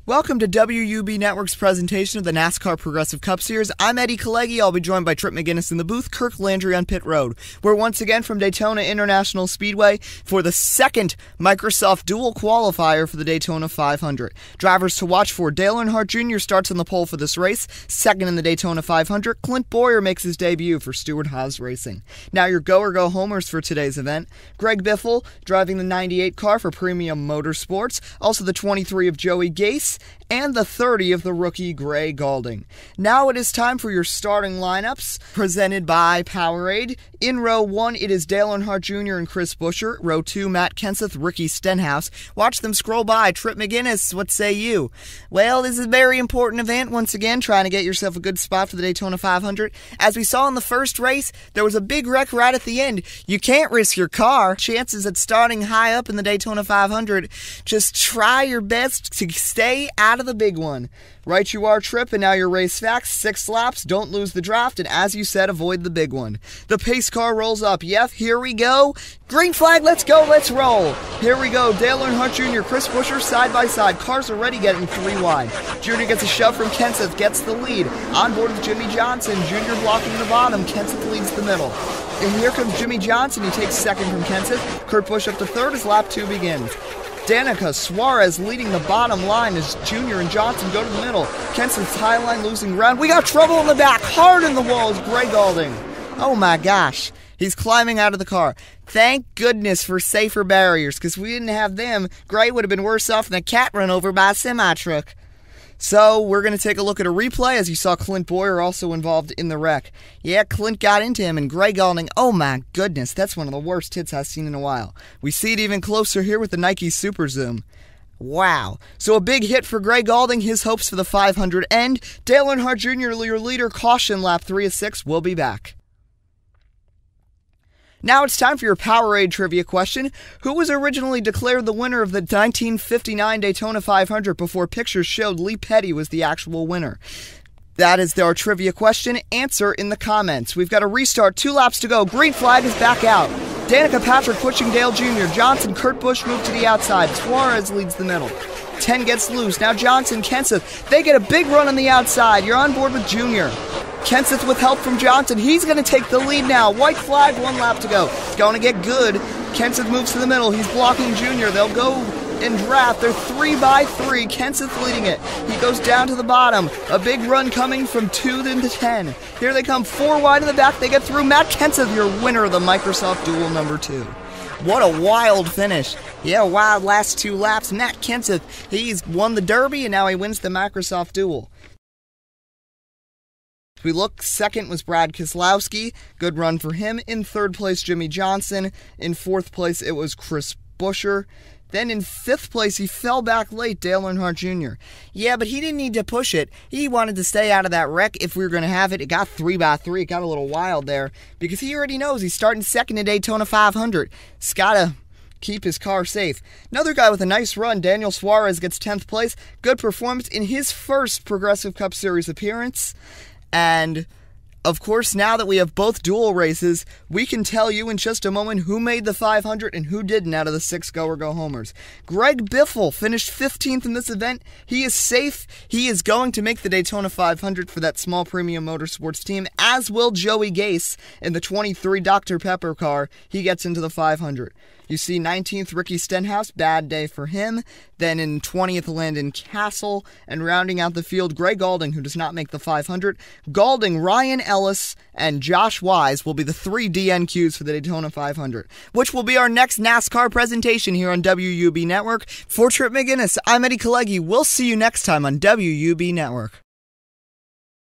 Welcome to WUB Network's presentation of the NASCAR Progressive Cup Series. I'm Eddie Kalegi. I'll be joined by Trip McGinnis in the booth, Kirk Landry on pit road. We're once again from Daytona International Speedway for the second Microsoft Duel qualifier for the Daytona 500. Drivers to watch for: Dale Earnhardt Jr. starts on the pole for this race. Second in the Daytona 500, Clint Bowyer makes his debut for Stewart-Haas Racing. Now your go-or-go-homers for today's event: Greg Biffle driving the 98 car for Premium Motorsports, also the 23 of Joey Gase, and the 30 of the rookie Gray Gaulding. Now it is time for your starting lineups, presented by Powerade. In row 1, it is Dale Earnhardt Jr. and Chris Buescher. Row 2, Matt Kenseth, Ricky Stenhouse. Watch them scroll by. Trip McGinnis, what say you? Well, this is a very important event, once again, trying to get yourself a good spot for the Daytona 500. As we saw in the first race, there was a big wreck right at the end. You can't risk your car. Chances at starting high up in the Daytona 500. Just try your best to stay out of the big one. Right you are, Trip, and now your race facts: 6 laps, don't lose the draft, and as you said, avoid the big one. The pace car rolls up. Yep, here we go. Green flag, let's go, let's roll. Here we go. Dale Earnhardt Jr., Chris Buescher side by side. Cars already getting 3 wide. Jr. gets a shove from Kenseth, gets the lead. On board with Jimmy Johnson. Jr. blocking the bottom. Kenseth leads the middle. And here comes Jimmy Johnson. He takes second from Kenseth. Kurt Busch up to third as lap 2 begins. Danica Suarez leading the bottom line as Jr. and Johnson go to the middle. Kenseth's high line losing ground. We got trouble in the back. Hard in the walls. Gray Gaulding. Oh my gosh. He's climbing out of the car. Thank goodness for safer barriers, because we didn't have them. Gray would have been worse off than a cat run over by a semi-truck. So, we're going to take a look at a replay, as you saw Clint Bowyer also involved in the wreck. Yeah, Clint got into him, and Gray Gaulding, oh my goodness, that's one of the worst hits I've seen in a while. We see it even closer here with the Nike Super Zoom. Wow. So a big hit for Gray Gaulding, his hopes for the 500 end. Dale Earnhardt Jr., your leader, caution lap 3 of 6, we'll be back. Now it's time for your Powerade trivia question. Who was originally declared the winner of the 1959 Daytona 500 before pictures showed Lee Petty was the actual winner? That is our trivia question. Answer in the comments. We've got a restart, 2 laps to go. Green flag is back out. Danica Patrick pushing Dale Jr. Johnson, Kurt Busch move to the outside. Suarez leads the middle. 10 gets loose. Now Johnson, Kenseth. They get a big run on the outside. You're on board with Jr. Kenseth with help from Johnson. He's going to take the lead now. White flag, 1 lap to go. It's going to get good. Kenseth moves to the middle. He's blocking Jr. They'll go in draft. They're 3 by 3. Kenseth leading it. He goes down to the bottom. A big run coming from 2 to 10. Here they come, 4 wide in the back. They get through. Matt Kenseth, your winner of the Microsoft Duel number 2. What a wild finish. Yeah, wild last 2 laps. Matt Kenseth, he's won the Derby, and now he wins the Microsoft Duel. We look, second was Brad Keselowski. Good run for him. In third place, Jimmy Johnson. In fourth place, it was Chris Buescher. Then in fifth place, he fell back late, Dale Earnhardt Jr. Yeah, but he didn't need to push it. He wanted to stay out of that wreck if we were going to have it. It got 3 by 3. It got a little wild there because he already knows he's starting second in Daytona 500. He's got to keep his car safe. Another guy with a nice run, Daniel Suarez, gets 10th place. Good performance in his first Progressive Cup Series appearance. And, of course, now that we have both dual races, we can tell you in just a moment who made the 500 and who didn't out of the 6 go-or-go-homers. Greg Biffle finished 15th in this event. He is safe. He is going to make the Daytona 500 for that small Premium Motorsports team, as will Joey Gase in the 23 Dr. Pepper car. He gets into the 500. You see 19th, Ricky Stenhouse, bad day for him. Then in 20th, Landon Castle. And rounding out the field, Gray Gaulding, who does not make the 500. Gaulding, Ryan Ellis, and Josh Wise will be the 3 DNQs for the Daytona 500, which will be our next NASCAR presentation here on WUB Network. For Trip McGinnis, I'm Eddie Kalegi. We'll see you next time on WUB Network.